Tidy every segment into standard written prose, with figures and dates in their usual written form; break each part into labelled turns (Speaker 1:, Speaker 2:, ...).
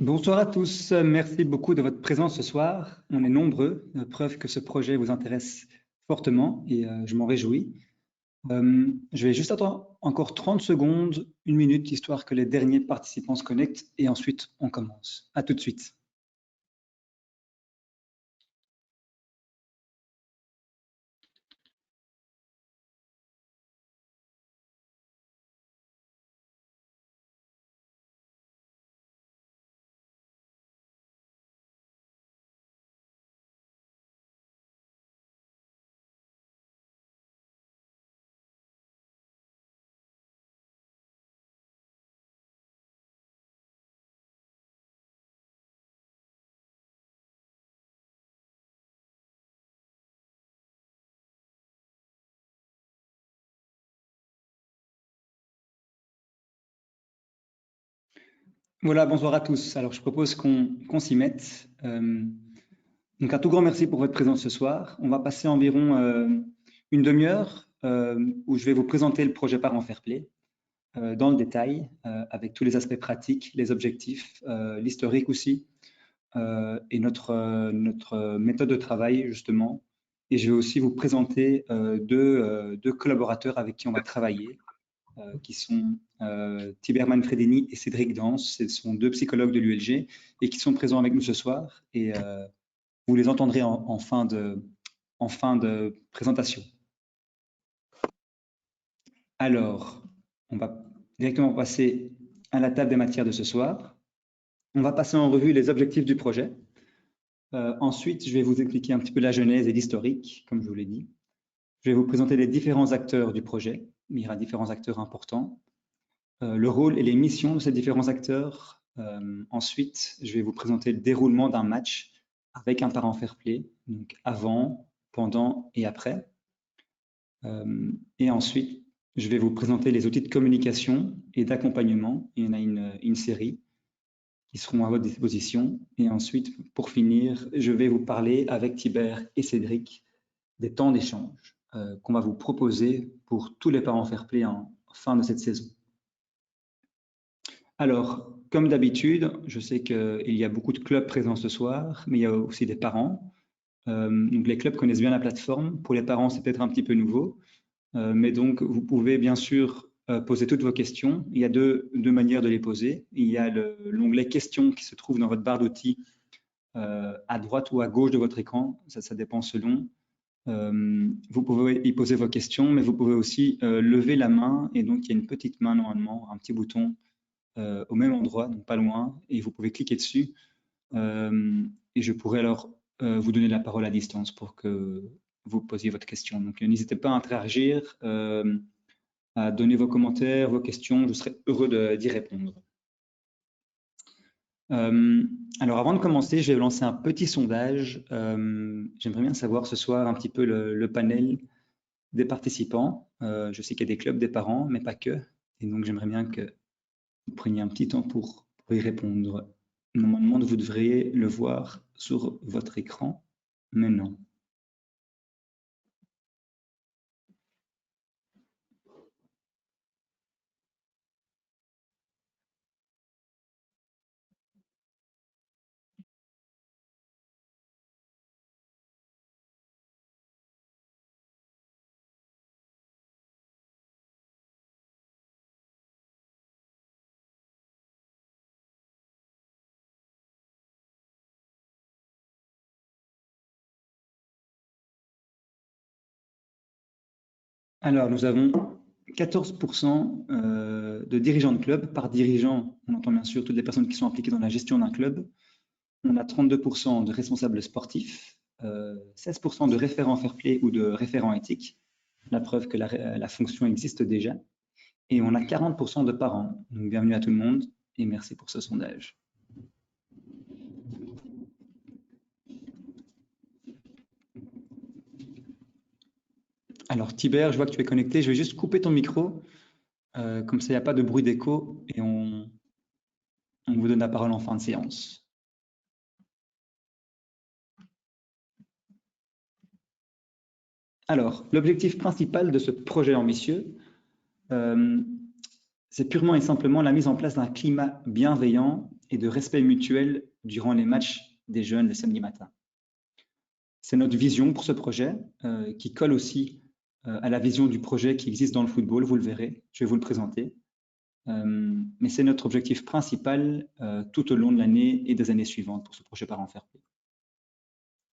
Speaker 1: Bonsoir à tous, merci beaucoup de votre présence ce soir. On est nombreux, preuve que ce projet vous intéresse fortement et je m'en réjouis. Je vais juste attendre encore 30 secondes, une minute, histoire que les derniers participants se connectent et ensuite on commence. À tout de suite. Voilà, bonsoir à tous. Alors je propose qu'on s'y mette. Donc un tout grand merci pour votre présence ce soir. On va passer environ une demi-heure où je vais vous présenter le projet Parents Fair Play dans le détail, avec tous les aspects pratiques, les objectifs, l'historique aussi, et notre méthode de travail justement. Et je vais aussi vous présenter deux collaborateurs avec qui on va travailler, qui sont Tiber Manfredini et Cédric Dans. Ce sont deux psychologues de l'ULG et qui sont présents avec nous ce soir. Et vous les entendrez en fin de présentation. Alors, on va directement passer à la table des matières de ce soir. On va passer en revue les objectifs du projet. Ensuite, je vais vous expliquer un petit peu la genèse et l'historique, comme je vous l'ai dit. Je vais vous présenter les différents acteurs du projet. Il y aura différents acteurs importants. Le rôle et les missions de ces différents acteurs. Ensuite, je vais vous présenter le déroulement d'un match avec un parent fair play, donc avant, pendant et après. Et ensuite, je vais vous présenter les outils de communication et d'accompagnement. Il y en a une série qui seront à votre disposition. Et ensuite, pour finir, je vais vous parler avec Tibère et Cédric des temps d'échange qu'on va vous proposer pour tous les parents fair play en fin de cette saison. Alors, comme d'habitude, je sais qu'il y a beaucoup de clubs présents ce soir, mais il y a aussi des parents. Donc les clubs connaissent bien la plateforme. Pour les parents, c'est peut-être un petit peu nouveau. Mais donc, vous pouvez bien sûr poser toutes vos questions. Il y a deux manières de les poser. Il y a l'onglet questions qui se trouve dans votre barre d'outils à droite ou à gauche de votre écran. Ça dépend selon. Vous pouvez y poser vos questions, mais vous pouvez aussi lever la main. Et donc, il y a une petite main normalement, un petit bouton au même endroit, donc pas loin. Et vous pouvez cliquer dessus. Et je pourrai alors vous donner la parole à distance pour que vous posiez votre question. Donc, n'hésitez pas à interagir, à donner vos commentaires, vos questions. Je serai heureux d'y répondre. Alors, avant de commencer, je vais lancer un petit sondage. J'aimerais bien savoir ce soir un petit peu le panel des participants. Je sais qu'il y a des clubs, des parents, mais pas que. Et donc, j'aimerais bien que vous preniez un petit temps pour y répondre. Normalement, vous devriez le voir sur votre écran, mais non. Alors, nous avons 14% de dirigeants de club. Par dirigeant, on entend bien sûr toutes les personnes qui sont impliquées dans la gestion d'un club. On a 32% de responsables sportifs, 16% de référents fair play ou de référents éthiques, la preuve que la fonction existe déjà. Et on a 40% de parents. Donc, bienvenue à tout le monde et merci pour ce sondage. Alors, Tibère, je vois que tu es connecté. Je vais juste couper ton micro. Comme ça, il n'y a pas de bruit d'écho et on vous donne la parole en fin de séance. Alors, l'objectif principal de ce projet ambitieux, c'est purement et simplement la mise en place d'un climat bienveillant et de respect mutuel durant les matchs des jeunes le samedi matin. C'est notre vision pour ce projet qui colle aussi à la vision du projet qui existe dans le football, vous le verrez, je vais vous le présenter. Mais c'est notre objectif principal tout au long de l'année et des années suivantes pour ce projet Parents Fair Play.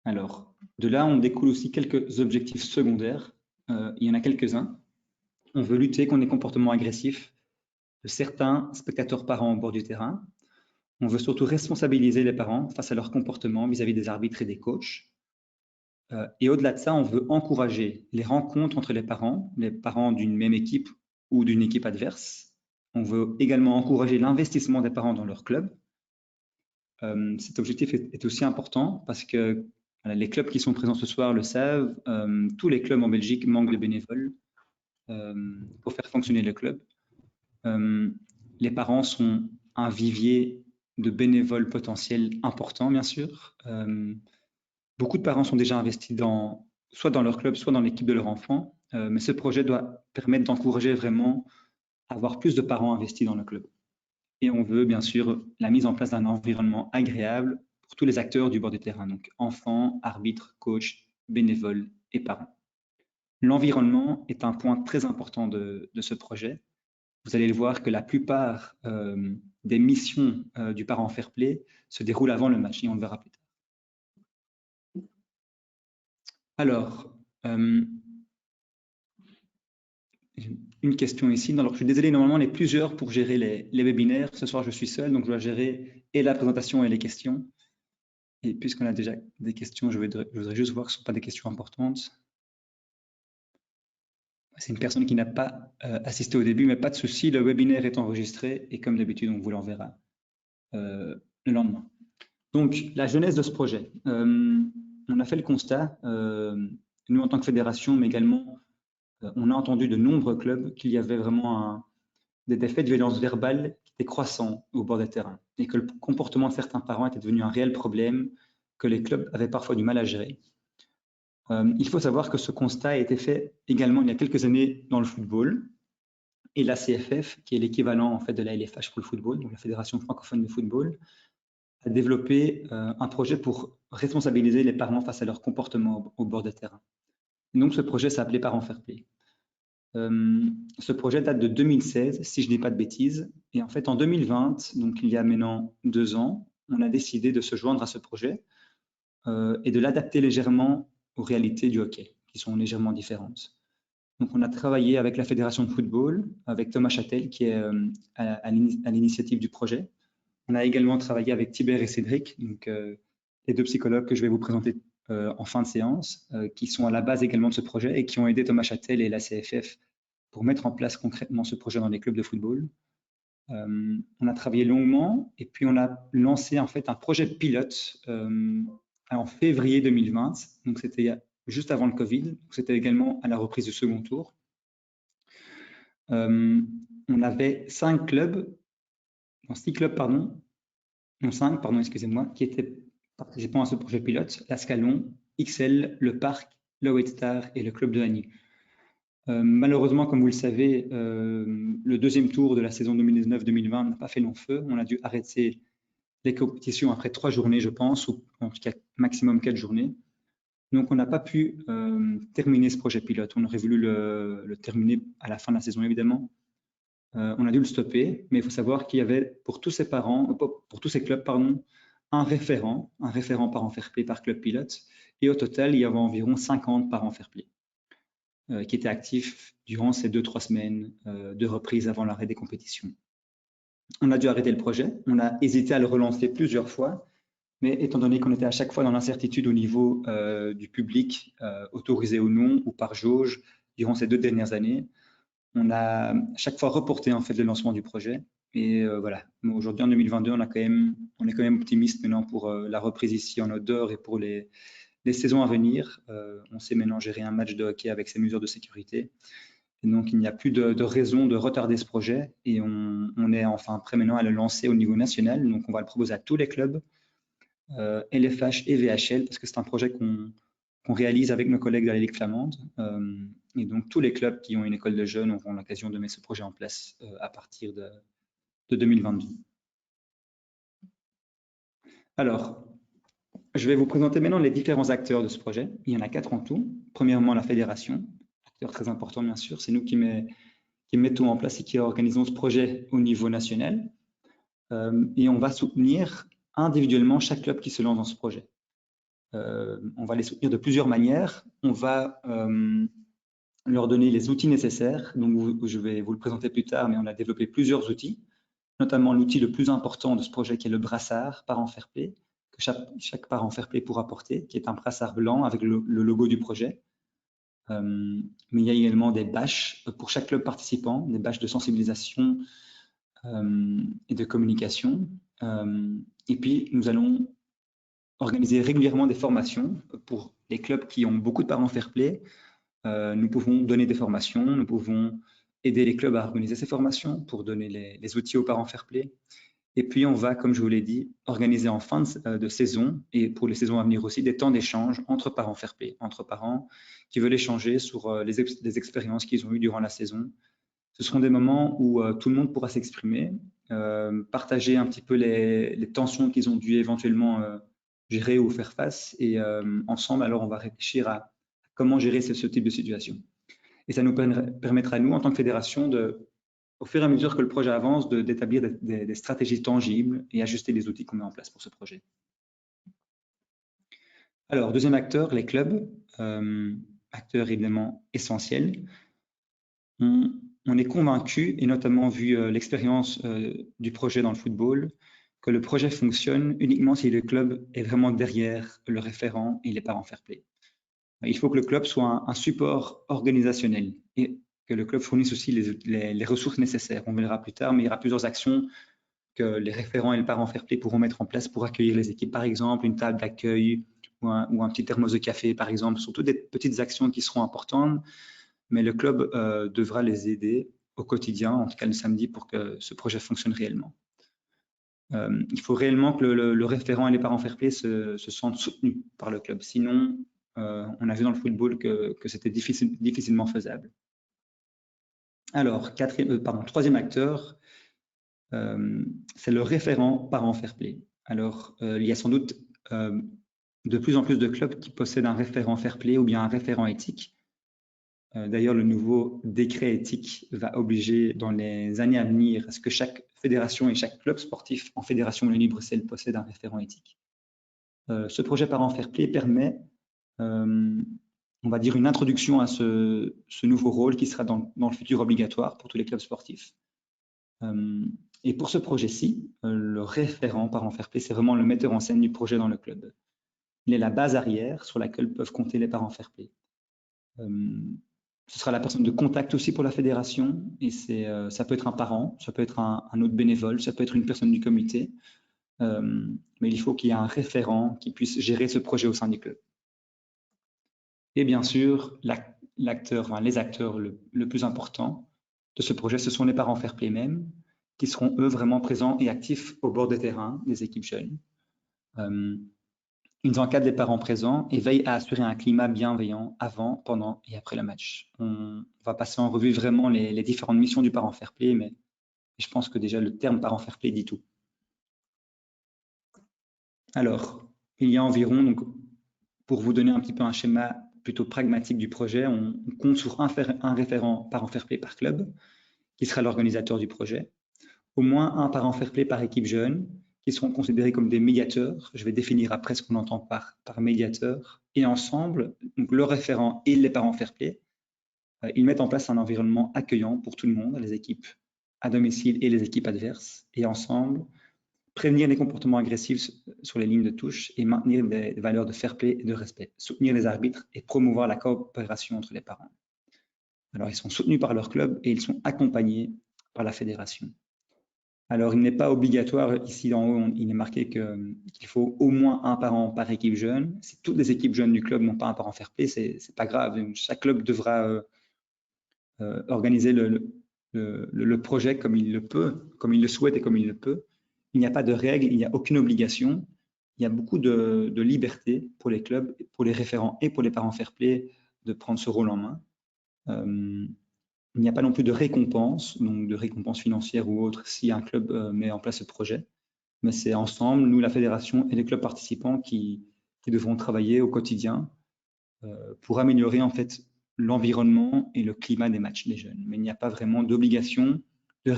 Speaker 1: Alors, de là, on découle aussi quelques objectifs secondaires. Il y en a quelques-uns. On veut lutter contre les comportements agressifs de certains spectateurs parents au bord du terrain. On veut surtout responsabiliser les parents face à leur comportement vis-à-vis des arbitres et des coachs. Et au-delà de ça, on veut encourager les rencontres entre les parents d'une même équipe ou d'une équipe adverse. On veut également encourager l'investissement des parents dans leur club. Cet objectif est aussi important parce que les clubs qui sont présents ce soir le savent, tous les clubs en Belgique manquent de bénévoles pour faire fonctionner le club. Les parents sont un vivier de bénévoles potentiels important, bien sûr. Beaucoup de parents sont déjà investis soit dans leur club, soit dans l'équipe de leur enfant, mais ce projet doit permettre d'encourager vraiment à avoir plus de parents investis dans le club. Et on veut bien sûr la mise en place d'un environnement agréable pour tous les acteurs du bord du terrain, donc enfants, arbitres, coachs, bénévoles et parents. L'environnement est un point très important de ce projet. Vous allez le voir que la plupart des missions du Parent Fair Play se déroulent avant le match et on le verra plus tard. Alors, une question ici. Alors, je suis désolé, normalement, on est plusieurs pour gérer les webinaires. Ce soir, je suis seul, donc je dois gérer et la présentation et les questions. Et puisqu'on a déjà des questions, je voudrais juste voir que ce ne sont pas des questions importantes. C'est une personne qui n'a pas assisté au début, mais pas de souci, le webinaire est enregistré et comme d'habitude, on vous l'enverra le lendemain. Donc, la genèse de ce projet. On a fait le constat, nous en tant que fédération, mais également, on a entendu de nombreux clubs qu'il y avait vraiment des faits de violence verbale qui étaient croissants au bord des terrains et que le comportement de certains parents était devenu un réel problème que les clubs avaient parfois du mal à gérer. Il faut savoir que ce constat a été fait également il y a quelques années dans le football et la CFF, qui est l'équivalent en fait de la LFH pour le football, donc la Fédération francophone de football, a développé un projet pour responsabiliser les parents face à leur comportement au bord des terrains. Et donc ce projet s'appelait Parents Fair Play. Ce projet date de 2016, si je ne dis pas de bêtises. Et en fait, en 2020, donc il y a maintenant 2 ans, on a décidé de se joindre à ce projet et de l'adapter légèrement aux réalités du hockey, qui sont légèrement différentes. Donc, on a travaillé avec la Fédération de football, avec Thomas Châtel, qui est à l'initiative du projet. On a également travaillé avec Thibert et Cédric, donc, les 2 psychologues que je vais vous présenter en fin de séance, qui sont à la base également de ce projet et qui ont aidé Thomas Châtel et la CFF pour mettre en place concrètement ce projet dans les clubs de football. On a travaillé longuement et puis on a lancé en fait un projet pilote en février 2020, donc c'était juste avant le Covid, c'était également à la reprise du second tour. On avait 6 clubs, pardon, excusez-moi, qui étaient participants à ce projet pilote, l'Ascalon, XL, le Parc, le White Star et le Club de Agny. Malheureusement, comme vous le savez, le deuxième tour de la saison 2019-2020 n'a pas fait long feu. On a dû arrêter les compétitions après 3 journées, je pense, ou en tout cas maximum 4 journées. Donc, on n'a pas pu terminer ce projet pilote. On aurait voulu le terminer à la fin de la saison, évidemment. On a dû le stopper, mais il faut savoir qu'il y avait pour tous ces clubs, pardon, un référent Parents Fair Play par club pilote. Et au total, il y avait environ 50 Parents Fair Play qui étaient actifs durant ces 2-3 semaines de reprise avant l'arrêt des compétitions. On a dû arrêter le projet. On a hésité à le relancer plusieurs fois, mais étant donné qu'on était à chaque fois dans l'incertitude au niveau du public, autorisé ou non, ou par jauge, durant ces 2 dernières années, on a chaque fois reporté en fait le lancement du projet. Et voilà, aujourd'hui en 2022, on est quand même optimiste maintenant pour la reprise ici en outdoor et pour les saisons à venir. On sait maintenant gérer un match de hockey avec ces mesures de sécurité. Et donc, il n'y a plus de raison de retarder ce projet et on est enfin prêt maintenant à le lancer au niveau national. Donc, on va le proposer à tous les clubs, LFH et VHL, parce que c'est un projet qu'on réalise avec nos collègues de la Ligue flamande. Et donc, tous les clubs qui ont une école de jeunes auront l'occasion de mettre ce projet en place à partir de 2022. Alors, je vais vous présenter maintenant les différents acteurs de ce projet. Il y en a 4 en tout. Premièrement, la fédération, acteur très important bien sûr, c'est nous qui mettons en place et qui organisons ce projet au niveau national. Et on va soutenir individuellement chaque club qui se lance dans ce projet. On va les soutenir de plusieurs manières. On va leur donner les outils nécessaires. Donc, je vais vous le présenter plus tard, mais on a développé plusieurs outils, notamment l'outil le plus important de ce projet qui est le brassard Parents Fair Play, que chaque parent Fair Play pourra porter, qui est un brassard blanc avec le logo du projet. Mais il y a également des bâches pour chaque club participant, des bâches de sensibilisation et de communication. Et puis, nous allons organiser régulièrement des formations pour les clubs qui ont beaucoup de parents Fair Play. Nous pouvons donner des formations, nous pouvons aider les clubs à organiser ces formations pour donner les outils aux parents Fair Play. Et puis, on va, comme je vous l'ai dit, organiser en fin de saison et pour les saisons à venir aussi des temps d'échange entre parents Fair Play, entre parents qui veulent échanger sur les expériences qu'ils ont eues durant la saison. Ce seront des moments où tout le monde pourra s'exprimer, partager un petit peu les tensions qu'ils ont dû éventuellement gérer ou faire face. Et ensemble, alors, on va réfléchir à comment gérer ce type de situation. Et ça nous permettra, nous, en tant que fédération, au fur et à mesure que le projet avance, d'établir des stratégies tangibles et ajuster les outils qu'on met en place pour ce projet. Alors, deuxième acteur, les clubs, acteurs évidemment essentiels. On est convaincu, et notamment vu l'expérience du projet dans le football, que le projet fonctionne uniquement si le club est vraiment derrière le référent et les parents fair play. Il faut que le club soit un support organisationnel et que le club fournisse aussi les ressources nécessaires. On verra plus tard, mais il y aura plusieurs actions que les référents et les parents fair play pourront mettre en place pour accueillir les équipes. Par exemple, une table d'accueil ou un petit thermos de café, par exemple. Surtout des petites actions qui seront importantes, mais le club devra les aider au quotidien, en tout cas le samedi, pour que ce projet fonctionne réellement. Il faut réellement que le référent et les parents fair play se sentent soutenus par le club. Sinon, on a vu dans le football que c'était difficilement faisable. Alors, troisième acteur, c'est le référent parent fair play. Alors, il y a sans doute de plus en plus de clubs qui possèdent un référent fair play ou bien un référent éthique. D'ailleurs, le nouveau décret éthique va obliger dans les années à venir à ce que chaque fédération et chaque club sportif en fédération Wallonie-Bruxelles possède un référent éthique. Ce projet Parents Fair Play permet, on va dire, une introduction à ce nouveau rôle qui sera dans le futur obligatoire pour tous les clubs sportifs. Et pour ce projet-ci, le référent Parents Fair Play, c'est vraiment le metteur en scène du projet dans le club. Il est la base arrière sur laquelle peuvent compter les parents Fair Play. Ce sera la personne de contact aussi pour la fédération, et ça peut être un parent, ça peut être un autre bénévole, ça peut être une personne du comité, mais il faut qu'il y ait un référent qui puisse gérer ce projet au sein du club. Et bien sûr, les acteurs le plus important de ce projet, ce sont les parents fair play même, qui seront eux vraiment présents et actifs au bord des terrains des équipes jeunes. Ils encadrent les parents présents et veillent à assurer un climat bienveillant avant, pendant et après le match. On va passer en revue vraiment les différentes missions du parent fair play, mais je pense que déjà le terme parent fair play dit tout. Alors, il y a environ, donc, pour vous donner un petit peu un schéma plutôt pragmatique du projet, on compte sur un référent parent fair play par club, qui sera l'organisateur du projet, au moins un parent fair play par équipe jeune, qui seront considérés comme des médiateurs. Je vais définir après ce qu'on entend par médiateur. Et ensemble, donc le référent et les parents fair play, ils mettent en place un environnement accueillant pour tout le monde, les équipes à domicile et les équipes adverses. Et ensemble, prévenir les comportements agressifs sur les lignes de touche et maintenir des valeurs de fair play et de respect. Soutenir les arbitres et promouvoir la coopération entre les parents. Alors, ils sont soutenus par leur club et ils sont accompagnés par la fédération. Alors, il n'est pas obligatoire, ici en haut, il est marqué qu'il faut au moins un parent par équipe jeune. Si toutes les équipes jeunes du club n'ont pas un parent fair play, c'est pas grave. Chaque club devra organiser le projet comme il le peut, comme il le souhaite et comme il le peut. Il n'y a pas de règles, il n'y a aucune obligation. Il y a beaucoup de liberté pour les clubs, pour les référents et pour les parents fair play de prendre ce rôle en main. Il n'y a pas non plus de récompense, donc de récompense financière ou autre si un club met en place ce projet. mais c'est ensemble, nous, la fédération et les clubs participants qui devront travailler au quotidien pour améliorer en fait l'environnement et le climat des matchs des jeunes. Mais il n'y a pas vraiment d'obligation, de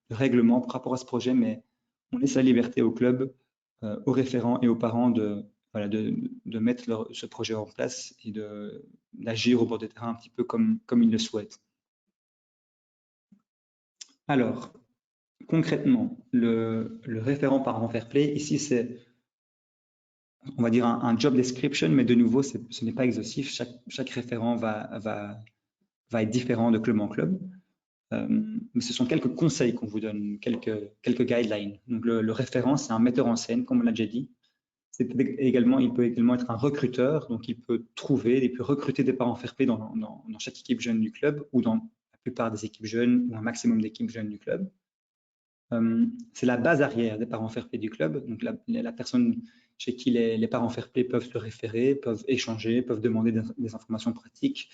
Speaker 1: règlement par rapport à ce projet, mais on laisse la liberté au club, aux référents et aux parents de mettre ce projet en place et d'agir au bord des terrains un petit peu comme ils le souhaitent. Alors, concrètement, le référent parent fair play, ici c'est, on va dire, un job description, mais de nouveau, ce n'est pas exhaustif. Chaque référent va être différent de club en club. Mais ce sont quelques conseils qu'on vous donne, quelques guidelines. Donc, le référent, c'est un metteur en scène, comme on l'a déjà dit. Il peut également être un recruteur, donc il peut recruter des parents fair play dans chaque équipe jeune du club ou dans la plupart des équipes jeunes ou un maximum d'équipes jeunes du club. C'est la base arrière des parents fair play du club. Donc, la personne chez qui les parents fair play peuvent se référer, peuvent échanger, peuvent demander des informations pratiques,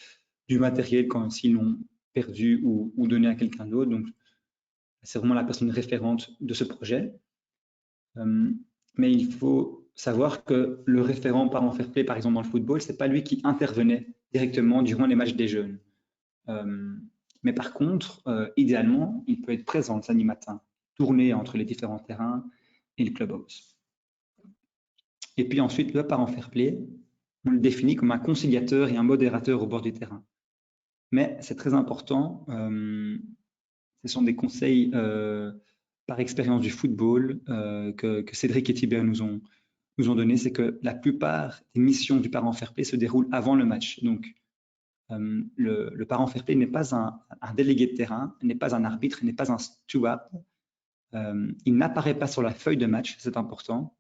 Speaker 1: du matériel s'ils l'ont perdu ou donné à quelqu'un d'autre. Donc, c'est vraiment la personne référente de ce projet. Mais il faut savoir que le référent parent fair play, par exemple dans le football, c'est pas lui qui intervenait directement durant les matchs des jeunes. Mais par contre, idéalement, il peut être présent le samedi matin, tourner entre les différents terrains et le clubhouse. Et puis ensuite, le parent fair play, on le définit comme un conciliateur et un modérateur au bord du terrain. Mais c'est très important, ce sont des conseils par expérience du football que Cédric et Thibert nous ont donné, c'est que la plupart des missions du parent fair play se déroulent avant le match. Donc, le parent fair play n'est pas un délégué de terrain, n'est pas un arbitre, n'est pas un steward. Il n'apparaît pas sur la feuille de match, c'est important.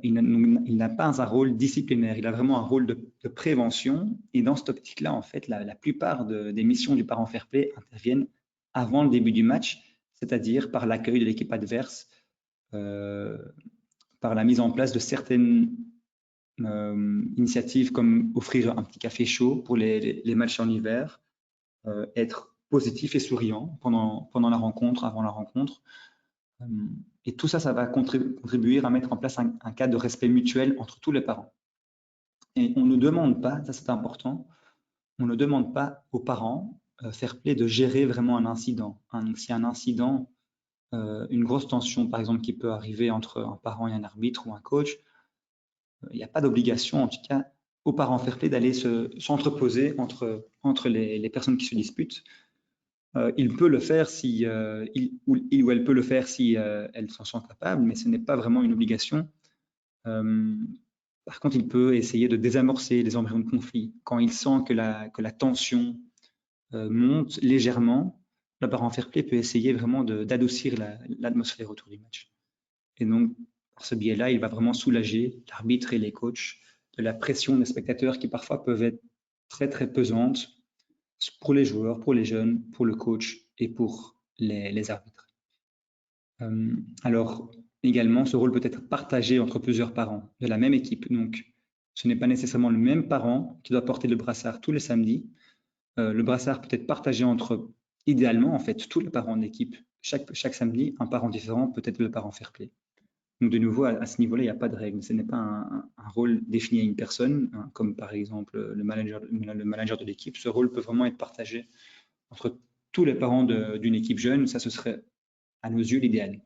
Speaker 1: Il n'a pas un rôle disciplinaire, il a vraiment un rôle de prévention. Et dans cette optique-là, en fait, la plupart des missions du parent fair play interviennent avant le début du match, c'est-à-dire par l'accueil de l'équipe adverse, par la mise en place de certaines initiatives comme offrir un petit café chaud pour les matchs en hiver, être positif et souriant pendant la rencontre, avant la rencontre. Et tout ça, ça va contribuer à mettre en place un cadre de respect mutuel entre tous les parents. Et on ne demande pas, ça c'est important, on ne demande pas aux parents fair play de gérer vraiment un incident. Si un incident, une grosse tension par exemple qui peut arriver entre un parent et un arbitre ou un coach, il n'y a pas d'obligation en tout cas aux parents fair play d'aller s'entreposer entre les personnes qui se disputent. Il peut le faire si il ou elle peut le faire si elle s'en sent capable, mais ce n'est pas vraiment une obligation. Par contre, il peut essayer de désamorcer les embryons de conflit. Quand il sent que la tension monte légèrement, le parent fair play peut essayer vraiment d'adoucir l'atmosphère autour du match. Et donc, par ce biais-là, il va vraiment soulager l'arbitre et les coachs de la pression des spectateurs qui parfois peuvent être très, très pesantes pour les joueurs, pour les jeunes, pour le coach et pour les arbitres. Alors, également, ce rôle peut être partagé entre plusieurs parents de la même équipe. Donc, ce n'est pas nécessairement le même parent qui doit porter le brassard tous les samedis. Le brassard peut être partagé entre, idéalement, en fait, tous les parents d'équipe. Chaque samedi, un parent différent peut être le parent fair play. Donc, de nouveau, à ce niveau-là, il n'y a pas de règle. Ce n'est pas un rôle défini à une personne, hein, comme par exemple le manager de l'équipe. Ce rôle peut vraiment être partagé entre tous les parents d'une équipe jeune. Ça, ce serait, à nos yeux, l'idéal.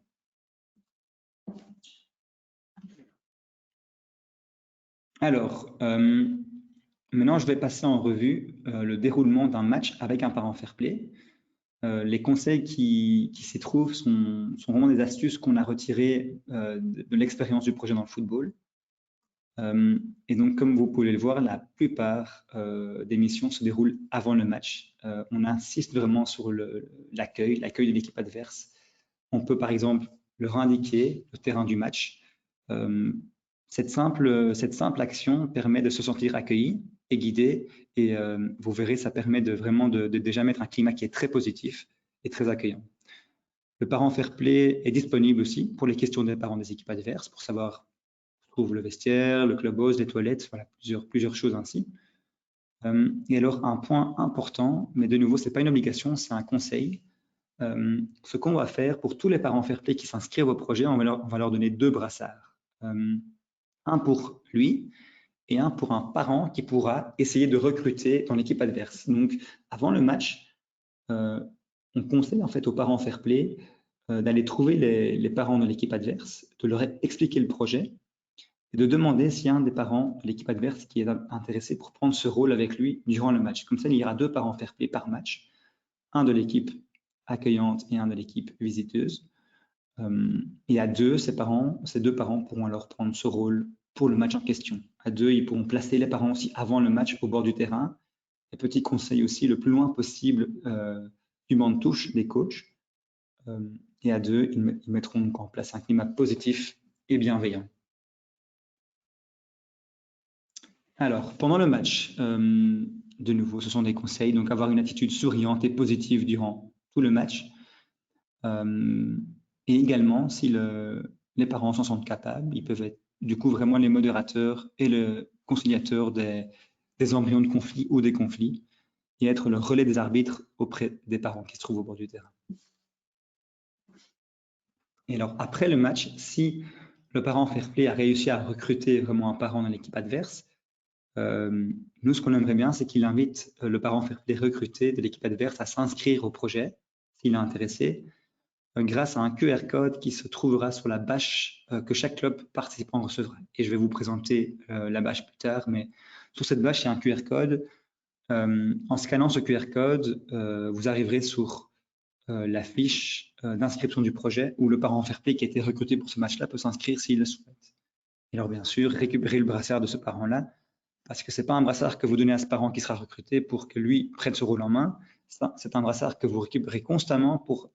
Speaker 1: Alors, maintenant, je vais passer en revue le déroulement d'un match avec un parent fair play. Les conseils qui s'y trouvent sont vraiment des astuces qu'on a retirées de l'expérience du projet dans le football. Et donc, comme vous pouvez le voir, la plupart des missions se déroulent avant le match. On insiste vraiment sur l'accueil de l'équipe adverse. On peut par exemple leur indiquer le terrain du match. Cette simple action permet de se sentir accueilli et guidé, et vous verrez, ça permet vraiment de déjà mettre un climat qui est très positif et très accueillant. Le parent fair play est disponible aussi pour les questions des parents des équipes adverses, pour savoir où se trouve le vestiaire, le clubhouse, les toilettes, voilà, plusieurs choses ainsi. Et alors, un point important, mais de nouveau, ce n'est pas une obligation, c'est un conseil. ce qu'on va faire pour tous les parents fair play qui s'inscrivent au projet, on va leur donner 2 brassards. Un pour lui et un pour un parent qui pourra essayer de recruter dans l'équipe adverse. Donc, avant le match, on conseille en fait aux parents fair play d'aller trouver les parents de l'équipe adverse, de leur expliquer le projet et de demander s'il y a un des parents de l'équipe adverse qui est intéressé pour prendre ce rôle avec lui durant le match. Comme ça, il y aura 2 parents fair play par match, un de l'équipe accueillante et un de l'équipe visiteuse. Et à 2, ces 2 parents pourront alors prendre ce rôle pour le match en question. À 2, ils pourront placer les parents aussi avant le match au bord du terrain. Et petit conseil aussi, le plus loin possible du banc de touche des coachs. Et à 2, ils mettront donc en place un climat positif et bienveillant. Alors, pendant le match, de nouveau, ce sont des conseils. Donc, avoir une attitude souriante et positive durant tout le match. Et également, si les parents s'en sentent capables, ils peuvent être du coup vraiment les modérateurs et le conciliateur des embryons de conflit ou des conflits et être le relais des arbitres auprès des parents qui se trouvent au bord du terrain. Et alors, après le match, si le parent fair play a réussi à recruter vraiment un parent dans l'équipe adverse, nous, ce qu'on aimerait bien, c'est qu'il invite le parent fair play recruté de l'équipe adverse à s'inscrire au projet, s'il est intéressé, grâce à un QR code qui se trouvera sur la bâche que chaque club participant recevra. Et je vais vous présenter la bâche plus tard, mais sur cette bâche, il y a un QR code. En scannant ce QR code, vous arriverez sur la fiche d'inscription du projet où le parent fair play qui a été recruté pour ce match-là peut s'inscrire s'il le souhaite. Et alors, bien sûr, récupérer le brassard de ce parent-là, parce que ce n'est pas un brassard que vous donnez à ce parent qui sera recruté pour que lui prenne ce rôle en main. C'est un brassard que vous récupérez constamment pour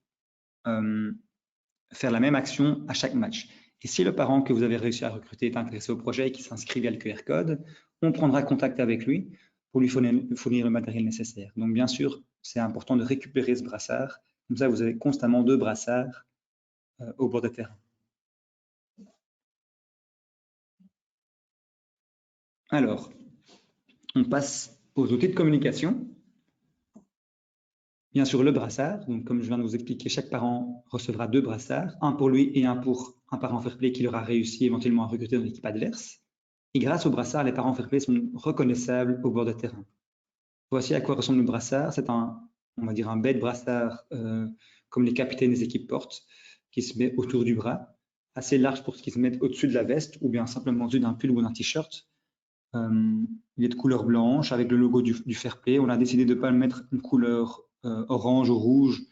Speaker 1: faire la même action à chaque match. Et si le parent que vous avez réussi à recruter est intéressé au projet et qui s'inscrit via le QR code, on prendra contact avec lui pour lui fournir le matériel nécessaire. Donc, bien sûr, c'est important de récupérer ce brassard. Comme ça, vous avez constamment 2 brassards au bord des terrains. Alors, on passe aux outils de communication. Bien sûr, le brassard. Donc, comme je viens de vous expliquer, chaque parent recevra 2 brassards, un pour lui et un pour un parent fair play qui aura réussi éventuellement à recruter dans l'équipe adverse. Et grâce au brassard, les parents fair play sont reconnaissables au bord de terrain. Voici à quoi ressemble le brassard. C'est on va dire un bête brassard comme les capitaines des équipes portent, qui se met autour du bras, assez large pour qu'il se mette au-dessus de la veste ou bien simplement au-dessus d'un pull ou d'un t-shirt. Il est de couleur blanche avec le logo du fair play. On a décidé de ne pas le mettre une couleur orange ou rouge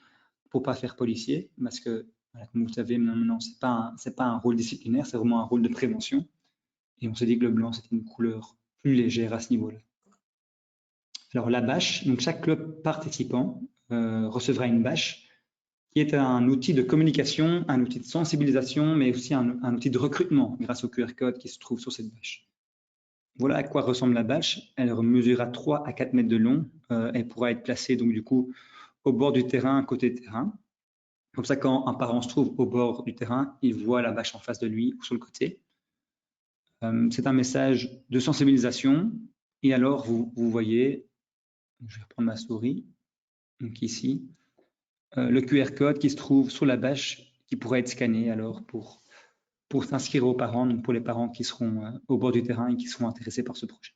Speaker 1: pour pas faire policier, parce que, comme vous savez, maintenant, c'est pas un rôle disciplinaire, c'est vraiment un rôle de prévention. Et on s'est dit que le blanc, c'était une couleur plus légère à ce niveau-là. Alors, la bâche, donc chaque club participant recevra une bâche qui est un outil de communication, un outil de sensibilisation, mais aussi un outil de recrutement grâce au QR code qui se trouve sur cette bâche. Voilà à quoi ressemble la bâche. Elle mesurera 3 à 4 mètres de long. Elle pourra être placée donc du coup au bord du terrain, côté terrain. Comme ça, quand un parent se trouve au bord du terrain, il voit la bâche en face de lui ou sur le côté. C'est un message de sensibilisation. Et alors, vous voyez, je vais reprendre ma souris, donc ici, le QR code qui se trouve sur la bâche qui pourrait être scanné alors pour s'inscrire aux parents, donc pour les parents qui seront au bord du terrain et qui seront intéressés par ce projet.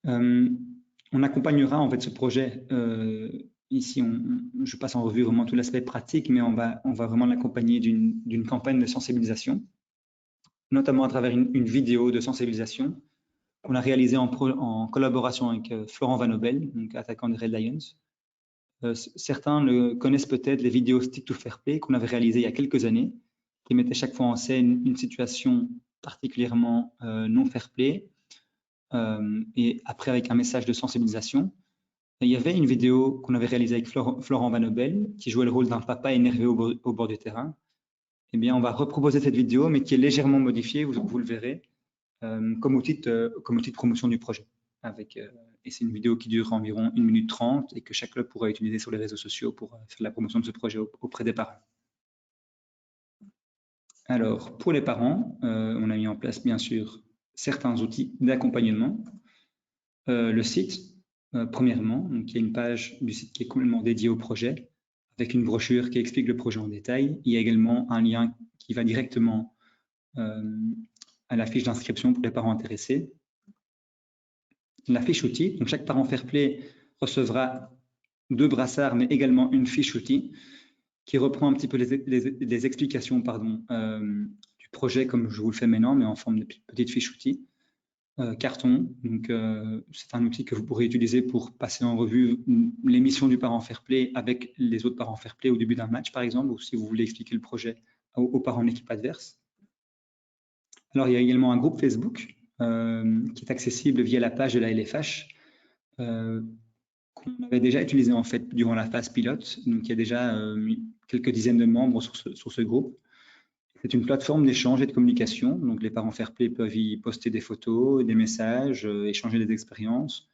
Speaker 1: On accompagnera en fait ce projet. Ici, je passe en revue vraiment tout l'aspect pratique, mais on va vraiment l'accompagner d'une campagne de sensibilisation, notamment à travers une vidéo de sensibilisation qu'on a réalisée en collaboration avec Florent Van Obel, donc attaquant des Red Lions. Certains le connaissent peut-être, les vidéos Stick to Fair Play qu'on avait réalisées il y a quelques années, qui mettaient chaque fois en scène une situation particulièrement non fair play, et après avec un message de sensibilisation. Il y avait une vidéo qu'on avait réalisée avec Florent Van Obel, qui jouait le rôle d'un papa énervé au bord du terrain. Eh bien, on va reproposer cette vidéo, mais qui est légèrement modifiée, vous le verrez, comme outil de promotion du projet. Et c'est une vidéo qui dure environ 1 minute 30 et que chaque club pourra utiliser sur les réseaux sociaux pour faire la promotion de ce projet auprès des parents. Alors, pour les parents, on a mis en place, bien sûr, certains outils d'accompagnement. Le site, premièrement, donc il y a une page du site qui est complètement dédiée au projet, avec une brochure qui explique le projet en détail. Il y a également un lien qui va directement à la fiche d'inscription pour les parents intéressés. La fiche outil, donc chaque parent Fairplay recevra 2 brassards, mais également une fiche outil qui reprend un petit peu les explications du projet comme je vous le fais maintenant, mais en forme de petite fiche outil. Carton, donc c'est un outil que vous pourrez utiliser pour passer en revue les missions du parent Fairplay avec les autres parents Fairplay au début d'un match, par exemple, ou si vous voulez expliquer le projet aux parents de l'équipe adverse. Alors, il y a également un groupe Facebook qui est accessible via la page de la LFH qu'on avait déjà utilisé en fait durant la phase pilote. Donc, il y a déjà quelques dizaines de membres sur ce groupe. C'est une plateforme d'échange et de communication. Donc, les parents Fairplay peuvent y poster des photos, des messages, échanger des expériences.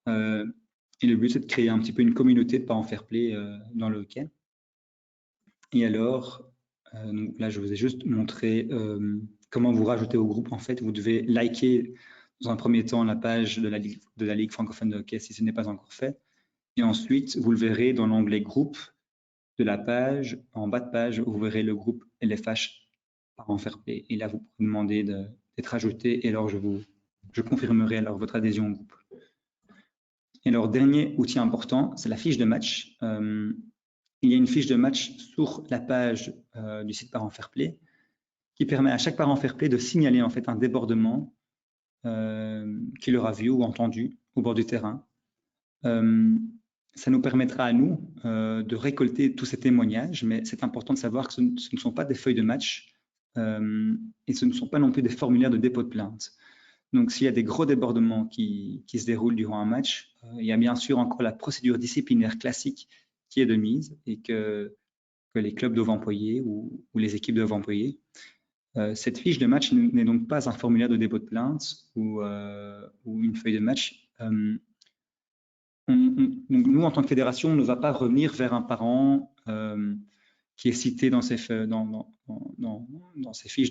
Speaker 1: Et le but, c'est de créer un petit peu une communauté de parents Fairplay dans le hockey. Et alors, donc là, je vous ai juste montré comment vous rajoutez au groupe. En fait, vous devez liker dans un premier temps la page de la Ligue francophone de hockey si ce n'est pas encore fait. Et ensuite, vous le verrez dans l'onglet groupe de la page. En bas de page, vous verrez le groupe LFH Parents Fairplay. Et là, vous pouvez demander d'être ajouté. Et alors, je confirmerai alors votre adhésion au groupe. Et alors, dernier outil important, c'est la fiche de match. Il y a une fiche de match sur la page du site Parents Fairplay qui permet à chaque parent Fairplay de signaler en fait un débordement qu'il aura vu ou entendu au bord du terrain. Ça nous permettra à nous de récolter tous ces témoignages, mais c'est important de savoir que ce ne sont pas des feuilles de match et ce ne sont pas non plus des formulaires de dépôt de plainte. Donc, s'il y a des gros débordements qui se déroulent durant un match, il y a bien sûr encore la procédure disciplinaire classique qui est de mise et que les clubs doivent employer ou les équipes doivent employer. Cette fiche de match n'est donc pas un formulaire de dépôt de plainte ou une feuille de match. Donc nous, en tant que fédération, on ne va pas revenir vers un parent qui est cité dans ces fiches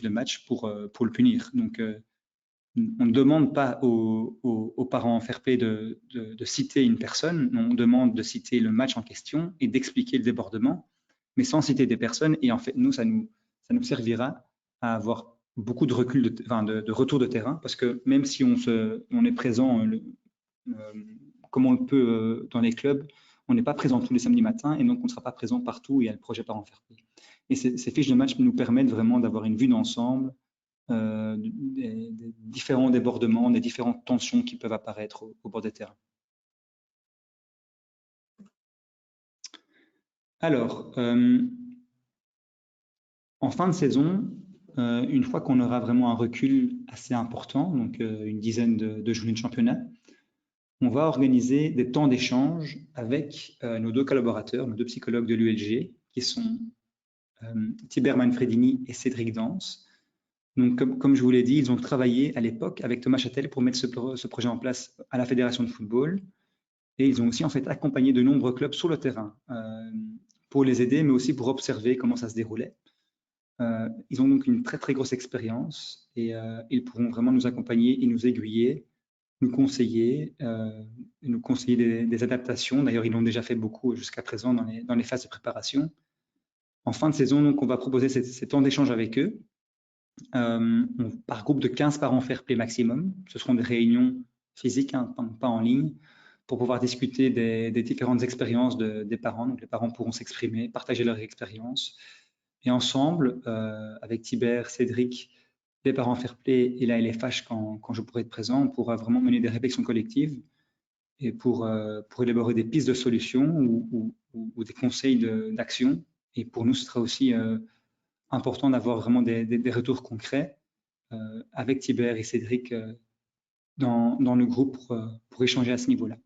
Speaker 1: de match pour le punir. Donc, on ne demande pas aux parents Fairplay de citer une personne, on demande de citer le match en question et d'expliquer le débordement, mais sans citer des personnes. Et en fait, nous, ça nous servira à avoir beaucoup de recul, de retour de terrain, parce que même si on est présent comme on le peut dans les clubs, on n'est pas présent tous les samedis matins et donc on ne sera pas présent partout où il y a le projet Parents Fairplay. Et ces fiches de match nous permettent vraiment d'avoir une vue d'ensemble des différents débordements, des différentes tensions qui peuvent apparaître au bord des terrains. Alors, en fin de saison, une fois qu'on aura vraiment un recul assez important, donc une dizaine de journées de championnat, on va organiser des temps d'échange avec nos 2 collaborateurs, nos 2 psychologues de l'ULG, qui sont Tibert Manfredini et Cédric Danse. Donc, comme je vous l'ai dit, ils ont travaillé à l'époque avec Thomas Châtel pour mettre ce projet en place à la Fédération de football. Et ils ont aussi en fait accompagné de nombreux clubs sur le terrain pour les aider, mais aussi pour observer comment ça se déroulait. Ils ont donc une très très grosse expérience et ils pourront vraiment nous accompagner et nous aiguiller, nous conseiller des adaptations. D'ailleurs, ils l'ont déjà fait beaucoup jusqu'à présent dans les phases de préparation. En fin de saison, donc, on va proposer ces temps d'échange avec eux. Par groupe de 15 parents Fairplay maximum. Ce seront des réunions physiques, hein, pas en ligne, pour pouvoir discuter des différentes expériences des parents. Donc, les parents pourront s'exprimer, partager leur expérience. Et ensemble, avec Tibert, Cédric, les parents Fairplay et la LFH, quand je pourrai être présent, on pourra vraiment mener des réflexions collectives et pour élaborer des pistes de solutions ou des conseils d'action. Et pour nous, ce sera aussi important d'avoir vraiment des retours concrets avec Tibert et Cédric dans le groupe pour échanger à ce niveau-là.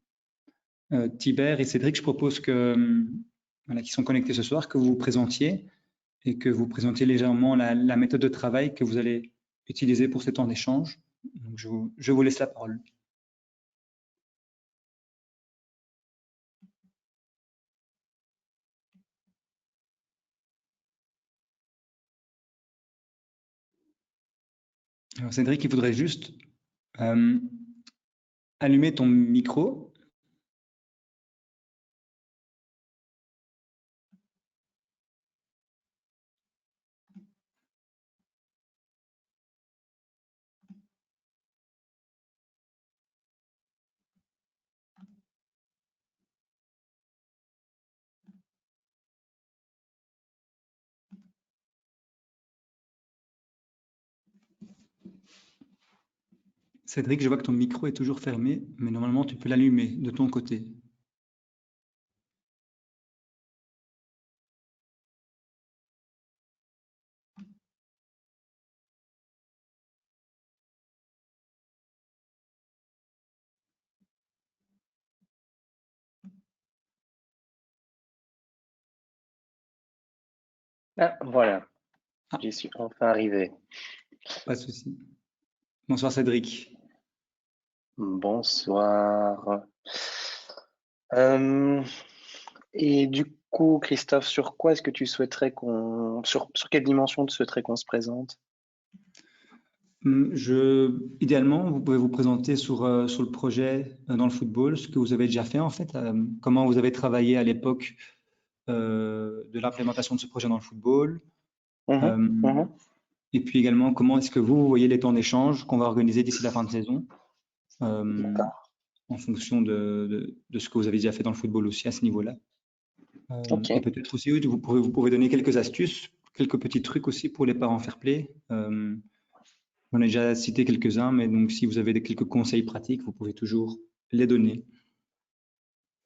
Speaker 1: Tibert et Cédric, je propose qui sont connectés ce soir, que vous vous présentiez et que vous présentiez légèrement la méthode de travail que vous allez utiliser pour ces temps d'échange. Donc, je vous laisse la parole. Alors, Cédric, il faudrait juste allumer ton micro. Cédric, je vois que ton micro est toujours fermé, mais normalement, tu peux l'allumer de ton côté.
Speaker 2: Ah, voilà,
Speaker 1: Ah,
Speaker 2: j'y suis enfin arrivé.
Speaker 1: pas de souci. Bonsoir Cédric.
Speaker 2: Bonsoir. Euh, et du coup, Christophe, sur quoi est-ce que tu souhaiterais sur quelle dimension tu souhaiterais qu'on se présente?
Speaker 1: Idéalement, vous pouvez vous présenter sur le projet dans le football, ce que vous avez déjà fait en fait, comment vous avez travaillé à l'époque de l'implémentation de ce projet dans le football,
Speaker 2: Mhm,
Speaker 1: euh,
Speaker 2: mhm.
Speaker 1: et puis également comment est-ce que vous voyez les temps d'échange qu'on va organiser d'ici la fin de saison, euh,
Speaker 2: D'accord.
Speaker 1: en fonction de ce que vous avez déjà fait dans le football aussi à ce niveau-là.
Speaker 2: Ok.
Speaker 1: Et peut-être aussi, oui, vous pouvez donner quelques astuces, quelques petits trucs aussi pour les parents fair play. J'en ai déjà cité quelques-uns, mais donc si vous avez quelques conseils pratiques, vous pouvez toujours les donner.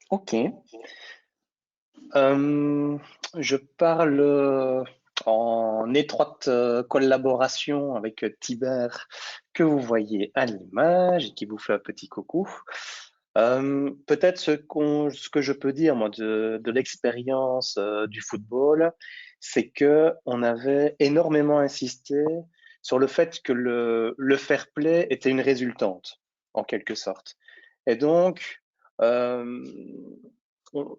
Speaker 2: Ok. Euh, je parle en étroite collaboration avec Tibère, que vous voyez à l'image et qui vous fait un petit coucou. Peut-être ce que je peux dire moi de l'expérience du football, c'est que on avait énormément insisté sur le fait que le fair play était une résultante, en quelque sorte. Et donc, euh, on-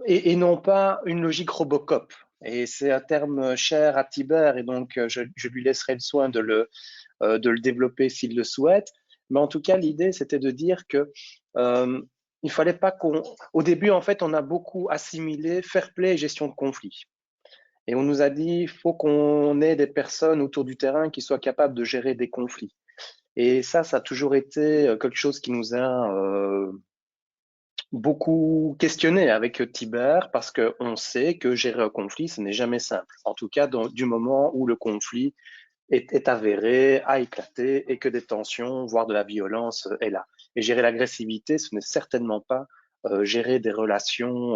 Speaker 2: et non pas une logique Robocop. Et c'est un terme cher à Tibère, et donc je lui laisserai le soin de le développer s'il le souhaite. Mais en tout cas, l'idée, c'était de dire que il fallait pas qu'on. Au début, en fait, on a beaucoup assimilé fair play et gestion de conflit. Et on nous a dit, il faut qu'on ait des personnes autour du terrain qui soient capables de gérer des conflits. Et ça a toujours été quelque chose qui nous a beaucoup questionné avec Tibère parce qu'on sait que gérer un conflit, ce n'est jamais simple. En tout cas, du moment où le conflit est avéré, a éclaté et que des tensions, voire de la violence est là. Et gérer l'agressivité, ce n'est certainement pas gérer des relations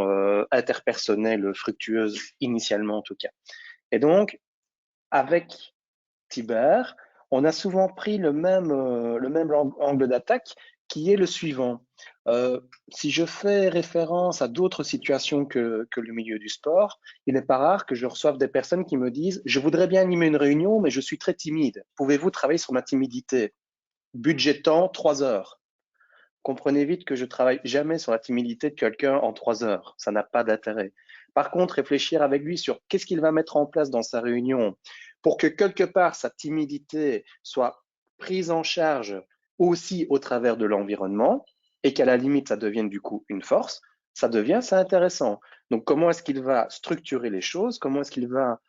Speaker 2: interpersonnelles fructueuses, initialement en tout cas. Et donc, avec Tibère, on a souvent pris le même angle d'attaque qui est le suivant. Euh, Si je fais référence à d'autres situations que le milieu du sport, il n'est pas rare que je reçoive des personnes qui me disent « Je voudrais bien animer une réunion, mais je suis très timide. Pouvez-vous travailler sur ma timidité ?» Budget temps, 3 heures. Comprenez vite que je travaille jamais sur la timidité de quelqu'un en 3 heures. Ça n'a pas d'intérêt. Par contre, réfléchir avec lui sur qu'est-ce qu'il va mettre en place dans sa réunion pour que quelque part sa timidité soit prise en charge aussi au travers de l'environnement et qu'à la limite ça devienne du coup une force, ça intéressant. Donc comment est-ce qu'il va structurer les choses, comment est-ce qu'il va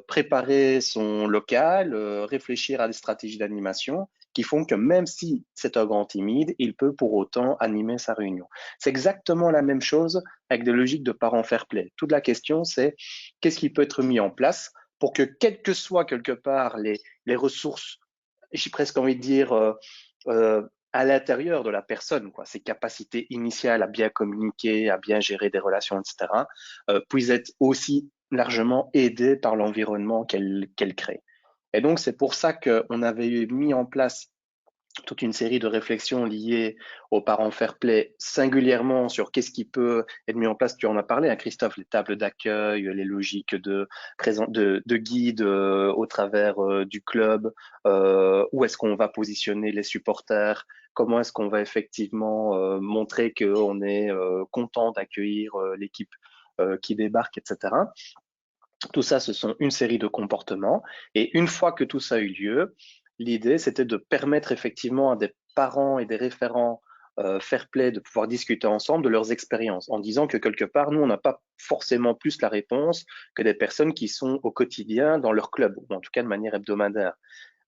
Speaker 2: préparer son local, réfléchir à des stratégies d'animation qui font que même si c'est un grand timide, il peut pour autant animer sa réunion. C'est exactement la même chose avec des logiques de parents fair play. Toute la question, c'est qu'est-ce qui peut être mis en place pour que, quelles que soient quelque part les ressources, j'ai presque envie de dire, à l'intérieur de la personne, quoi, ses capacités initiales à bien communiquer, à bien gérer des relations, etc., puissent être aussi largement aidées par l'environnement qu'elle crée. Et donc, c'est pour ça qu'on avait mis en place toute une série de réflexions liées aux parents fair play, singulièrement sur qu'est-ce qui peut être mis en place. Tu en as parlé, hein, Christophe, les tables d'accueil, les logiques de guide au travers du club, où est-ce qu'on va positionner les supporters, comment est-ce qu'on va effectivement montrer qu'on est content d'accueillir l'équipe qui débarque, etc. Tout ça, ce sont une série de comportements. Et une fois que tout ça a eu lieu, l'idée, c'était de permettre effectivement à des parents et des référents fair play de pouvoir discuter ensemble de leurs expériences, en disant que quelque part, nous, on n'a pas forcément plus la réponse que des personnes qui sont au quotidien dans leur club, ou en tout cas de manière hebdomadaire.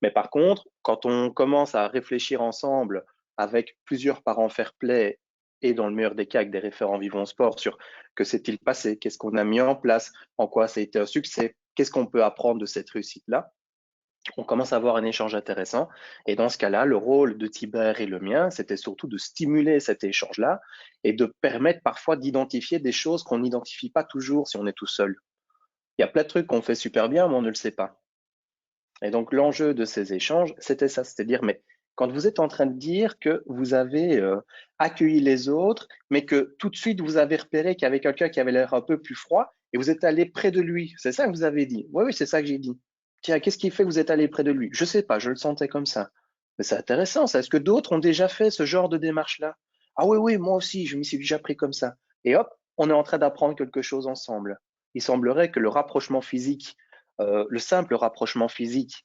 Speaker 2: Mais par contre, quand on commence à réfléchir ensemble avec plusieurs parents fair play et dans le meilleur des cas avec des référents Vivons Sport sur que s'est-il passé, qu'est-ce qu'on a mis en place, en quoi ça a été un succès, qu'est-ce qu'on peut apprendre de cette réussite-là, On commence à avoir un échange intéressant. Et dans ce cas-là, le rôle de Tibère et le mien, c'était surtout de stimuler cet échange-là et de permettre parfois d'identifier des choses qu'on n'identifie pas toujours si on est tout seul. Il y a plein de trucs qu'on fait super bien, mais on ne le sait pas. Et donc, l'enjeu de ces échanges, c'était ça, c'est-à-dire, mais quand vous êtes en train de dire que vous avez accueilli les autres, mais que tout de suite, vous avez repéré qu'il y avait quelqu'un qui avait l'air un peu plus froid, et vous êtes allé près de lui, c'est ça que vous avez dit? Oui, oui, c'est ça que j'ai dit. Tiens, qu'est-ce qui fait que vous êtes allé près de lui? Je sais pas, je le sentais comme ça. Mais c'est intéressant, ça. Est-ce que d'autres ont déjà fait ce genre de démarche-là? Ah oui, oui, moi aussi, je m'y suis déjà pris comme ça. Et hop, on est en train d'apprendre quelque chose ensemble. Il semblerait que le rapprochement physique, le simple rapprochement physique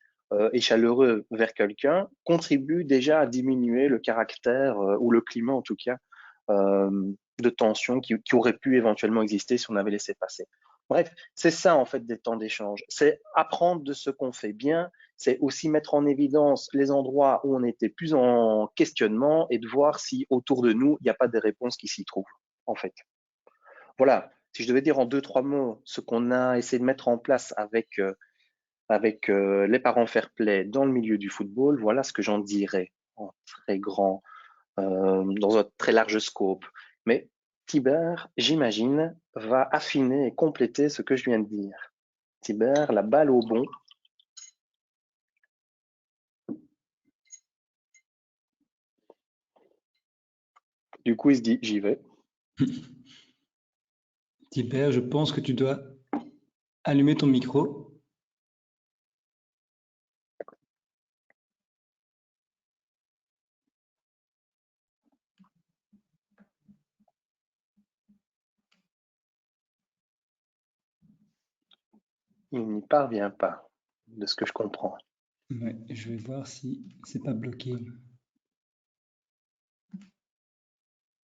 Speaker 2: et chaleureux vers quelqu'un contribue déjà à diminuer le caractère ou le climat en tout cas euh, de tension qui aurait pu éventuellement exister si on avait laissé passer. Bref, c'est ça en fait des temps d'échange. C'est apprendre de ce qu'on fait bien, c'est aussi mettre en évidence les endroits où on était plus en questionnement et de voir si autour de nous, il n'y a pas des réponses qui s'y trouvent en fait. Voilà, si je devais dire en 2, 3 mots ce qu'on a essayé de mettre en place avec les parents fair play dans le milieu du football, voilà ce que j'en dirais en très grand, dans un très large scope. Mais Tibère, j'imagine, va affiner et compléter ce que je viens de dire. Tibère, la balle au bon. Du coup, il se dit, j'y vais.
Speaker 1: Tibère, je pense que tu dois allumer ton micro.
Speaker 2: Il n'y parvient pas, de ce que je comprends.
Speaker 1: Ouais, je vais voir si c'est pas bloqué.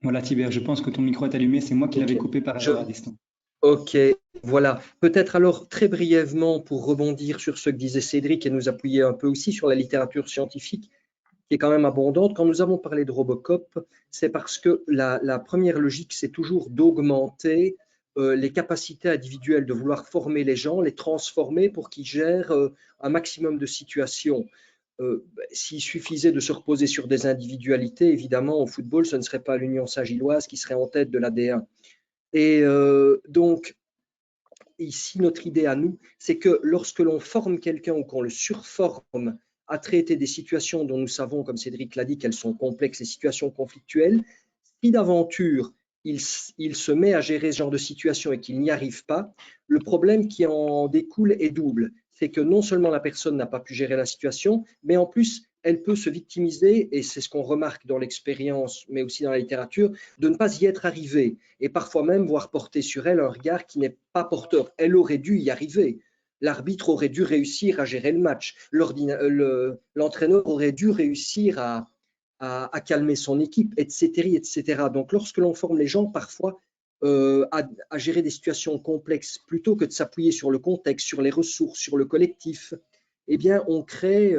Speaker 1: Voilà, Tibère, je pense que ton micro est allumé. C'est moi qui l'avais
Speaker 3: Ok.
Speaker 1: coupé par erreur à distance.
Speaker 3: Ok, voilà. Peut-être alors très brièvement pour rebondir sur ce que disait Cédric et nous appuyer un peu aussi sur la littérature scientifique qui est quand même abondante. Quand nous avons parlé de Robocop, c'est parce que la première logique, c'est toujours d'augmenter les capacités individuelles, de vouloir former les gens, les transformer pour qu'ils gèrent un maximum de situations. S'il suffisait de se reposer sur des individualités, évidemment, au football, ce ne serait pas l'Union Saint-Gilloise qui serait en tête de la D1. Et donc, ici, notre idée à nous, c'est que lorsque l'on forme quelqu'un ou qu'on le surforme à traiter des situations dont nous savons, comme Cédric l'a dit, qu'elles sont complexes, les situations conflictuelles, si d'aventure il se met à gérer ce genre de situation et qu'il n'y arrive pas, le problème qui en découle est double. C'est que non seulement la personne n'a pas pu gérer la situation, mais en plus, elle peut se victimiser, et c'est ce qu'on remarque dans l'expérience, mais aussi dans la littérature, de ne pas y être arrivée, et parfois même voir porter sur elle un regard qui n'est pas porteur. Elle aurait dû y arriver. L'arbitre aurait dû réussir à gérer le match. L'entraîneur aurait dû réussir à calmer son équipe, etc., etc. Donc, lorsque l'on forme les gens, parfois, à gérer des situations complexes, plutôt que de s'appuyer sur le contexte, sur les ressources, sur le collectif, eh bien, on crée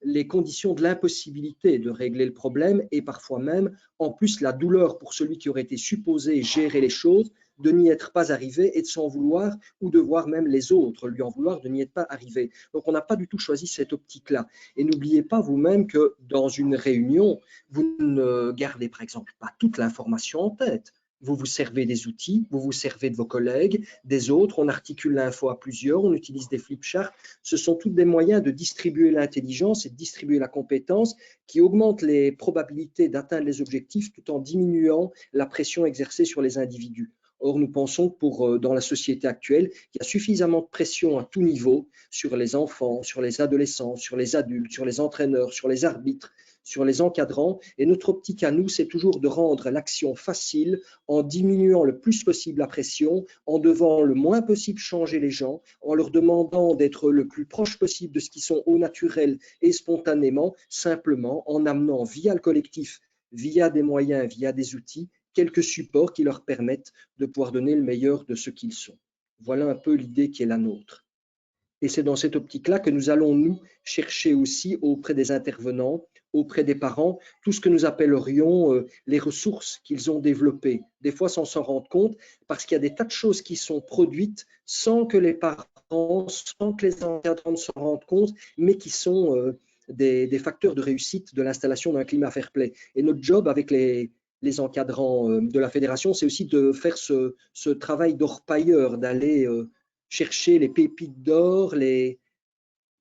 Speaker 3: les conditions de l'impossibilité de régler le problème et parfois même, en plus, la douleur pour celui qui aurait été supposé gérer les choses, de n'y être pas arrivé et de s'en vouloir, ou de voir même les autres lui en vouloir de n'y être pas arrivé. Donc, on n'a pas du tout choisi cette optique-là. Et n'oubliez pas vous-même que dans une réunion, vous ne gardez par exemple pas toute l'information en tête. Vous vous servez des outils, vous vous servez de vos collègues, des autres, on articule l'info à plusieurs, on utilise des flipcharts. Ce sont tous des moyens de distribuer l'intelligence et de distribuer la compétence qui augmentent les probabilités d'atteindre les objectifs tout en diminuant la pression exercée sur les individus. Or, nous pensons que dans la société actuelle, il y a suffisamment de pression à tout niveau sur les enfants, sur les adolescents, sur les adultes, sur les entraîneurs, sur les arbitres, sur les encadrants. Et notre optique à nous, c'est toujours de rendre l'action facile en diminuant le plus possible la pression, en devant le moins possible changer les gens, en leur demandant d'être le plus proche possible de ce qui sont au naturel et spontanément, simplement en amenant via le collectif, via des moyens, via des outils, quelques supports qui leur permettent de pouvoir donner le meilleur de ce qu'ils sont. Voilà un peu l'idée qui est la nôtre. Et c'est dans cette optique-là que nous allons, nous, chercher aussi auprès des intervenants, auprès des parents, tout ce que nous appellerions les ressources qu'ils ont développées. Des fois, sans s'en rendre compte, parce qu'il y a des tas de choses qui sont produites sans que les parents sans que les encadrants ne se rendent compte, mais qui sont des facteurs de réussite de l'installation d'un climat fair play. Et notre job avec les encadrants de la fédération, c'est aussi de faire ce travail d'orpailleur, d'aller chercher les pépites d'or,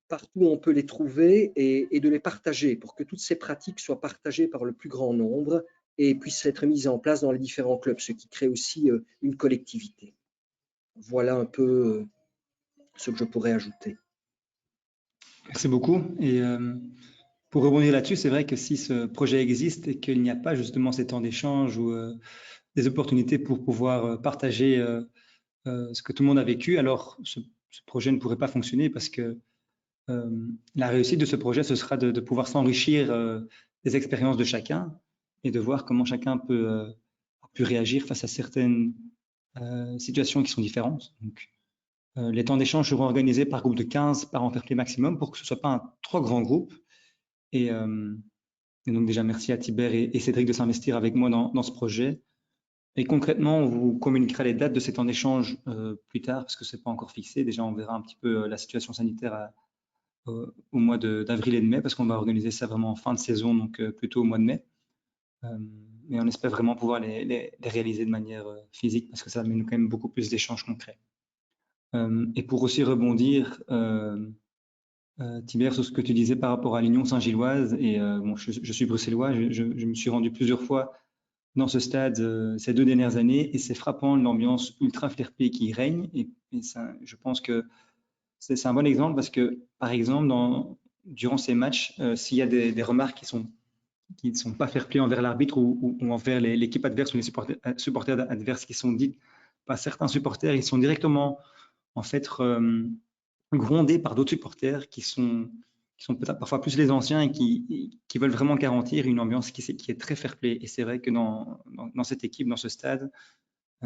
Speaker 3: partout où on peut les trouver et de les partager pour que toutes ces pratiques soient partagées par le plus grand nombre et puissent être mises en place dans les différents clubs, ce qui crée aussi une collectivité. Voilà un peu ce que je pourrais ajouter.
Speaker 1: Merci beaucoup. Et pour rebondir là-dessus, c'est vrai que si ce projet existe et qu'il n'y a pas justement ces temps d'échange ou des opportunités pour pouvoir partager ce que tout le monde a vécu, alors ce projet ne pourrait pas fonctionner parce que la réussite de ce projet, ce sera de pouvoir s'enrichir des expériences de chacun et de voir comment chacun peut réagir face à certaines situations qui sont différentes. Donc, les temps d'échange seront organisés par groupe de 15 par fair play maximum pour que ce ne soit pas un trop grand groupe. Et donc déjà, merci à Tibert et Cédric de s'investir avec moi dans ce projet. Et concrètement, on vous communiquera les dates de ces temps d'échange plus tard parce que ce n'est pas encore fixé. Déjà, on verra un petit peu la situation sanitaire au mois d'avril et de mai parce qu'on va organiser ça vraiment en fin de saison, donc plutôt au mois de mai. Mais on espère vraiment pouvoir les réaliser de manière physique parce que ça amène quand même beaucoup plus d'échanges concrets. Et pour aussi rebondir, Tibert, sur ce que tu disais par rapport à l'Union Saint-Gilloise, et bon, je suis bruxellois, je me suis rendu plusieurs fois dans ce stade ces 2 dernières années, et c'est frappant l'ambiance ultra fair-play qui règne, et ça, je pense que c'est un bon exemple parce que, par exemple, durant ces matchs, s'il y a des remarques qui ne sont pas fair-play envers l'arbitre ou envers l'équipe adverse ou les supporters adverses qui sont dites par certains supporters, ils sont directement en fait grondés par d'autres supporters qui sont peut-être parfois plus les anciens et qui veulent vraiment garantir une ambiance qui est très fair-play. Et c'est vrai que dans cette équipe, dans ce stade,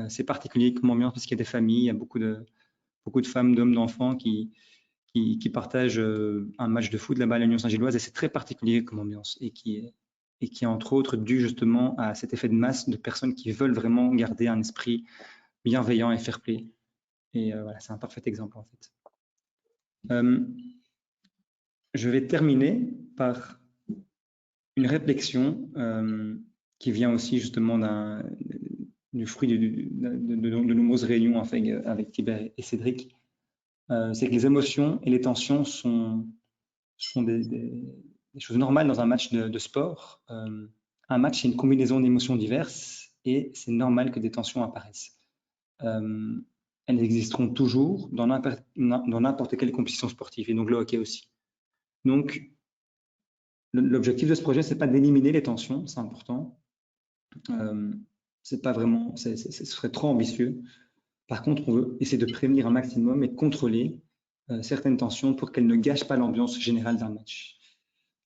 Speaker 1: c'est particulier comme ambiance parce qu'il y a des familles, il y a beaucoup de femmes, d'hommes, d'enfants qui partagent un match de foot là-bas à l'Union Saint-Gilloise, et c'est très particulier comme ambiance et qui est entre autres dû justement à cet effet de masse de personnes qui veulent vraiment garder un esprit bienveillant et fair-play. Et voilà, c'est un parfait exemple en fait. Je vais terminer par une réflexion qui vient aussi justement du fruit de nombreuses réunions avec Tibert et Cédric. C'est que les émotions et les tensions sont des choses normales dans un match de sport. Un match, c'est une combinaison d'émotions diverses et c'est normal que des tensions apparaissent. Elles existeront toujours dans n'importe quelle compétition sportive, et donc le hockey aussi. Donc, l'objectif de ce projet, c'est pas d'éliminer les tensions, c'est important. C'est pas vraiment, ce serait trop ambitieux. Par contre, on veut essayer de prévenir un maximum et de contrôler certaines tensions pour qu'elles ne gâchent pas l'ambiance générale d'un match.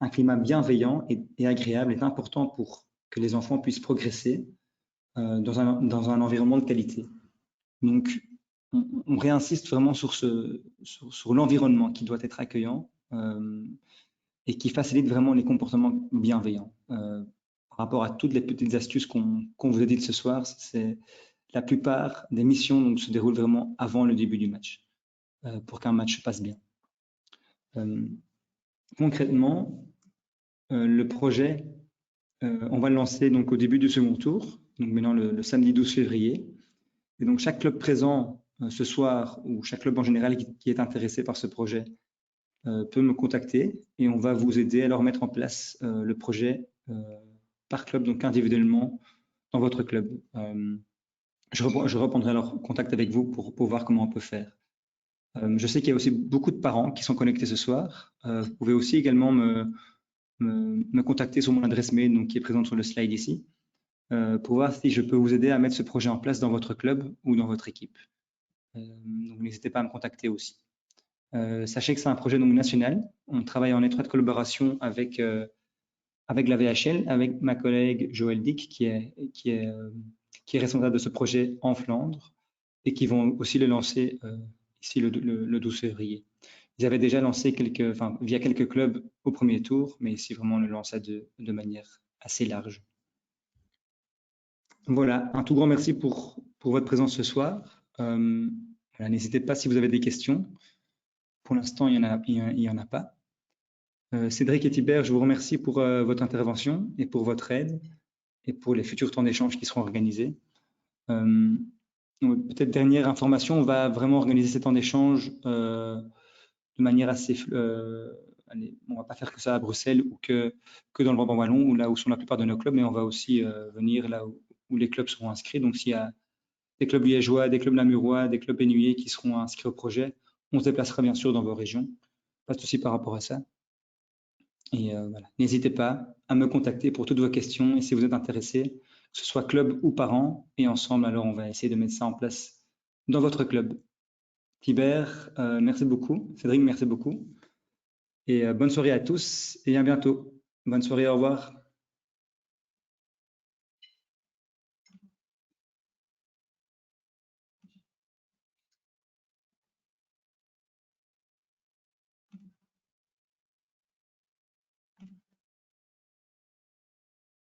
Speaker 1: Un climat bienveillant et agréable est important pour que les enfants puissent progresser dans un environnement de qualité. Donc, on réinsiste vraiment sur l'environnement qui doit être accueillant et qui facilite vraiment les comportements bienveillants. Par rapport à toutes les petites astuces qu'on vous a dites ce soir, la plupart des missions donc, se déroulent vraiment avant le début du match pour qu'un match se passe bien. Concrètement, le projet, on va le lancer donc, au début du second tour, donc maintenant le samedi 12 février. Et donc chaque club présent ce soir ou chaque club en général qui est intéressé par ce projet peut me contacter et on va vous aider à leur mettre en place le projet par club, donc individuellement dans votre club. Je reprendrai alors contact avec vous pour voir comment on peut faire. Je sais qu'il y a aussi beaucoup de parents qui sont connectés ce soir. Vous pouvez aussi également me contacter sur mon adresse mail donc, qui est présente sur le slide ici pour voir si je peux vous aider à mettre ce projet en place dans votre club ou dans votre équipe. Donc n'hésitez pas à me contacter aussi. Sachez que c'est un projet donc, national. On travaille en étroite collaboration avec la VHL, avec ma collègue Joël Dick qui est responsable de ce projet en Flandre et qui vont aussi le lancer ici le 12 février. Ils avaient déjà lancé via quelques clubs au premier tour, mais ici vraiment on le lance de manière assez large. Voilà, un tout grand merci pour votre présence ce soir. voilà, n'hésitez pas si vous avez des questions. Pour l'instant, il y en a pas. Cédric et Tibère, je vous remercie pour votre intervention et pour votre aide et pour les futurs temps d'échange qui seront organisés. Peut-être dernière information, on va vraiment organiser ces temps d'échange de manière assez... allez, on va pas faire que ça à Bruxelles ou que dans le Brabant wallon, ou là où sont la plupart de nos clubs, mais on va aussi venir là où les clubs seront inscrits. Donc, s'il y a des clubs liégeois, des clubs namurois, des clubs bénuyais qui seront inscrits au projet, on se déplacera bien sûr dans vos régions. Pas de souci par rapport à ça. Et voilà, n'hésitez pas à me contacter pour toutes vos questions et si vous êtes intéressé, que ce soit club ou parents, et ensemble, alors on va essayer de mettre ça en place dans votre club. Tibère, merci beaucoup. Cédric, merci beaucoup. Et bonne soirée à tous et à bientôt. Bonne soirée, au revoir.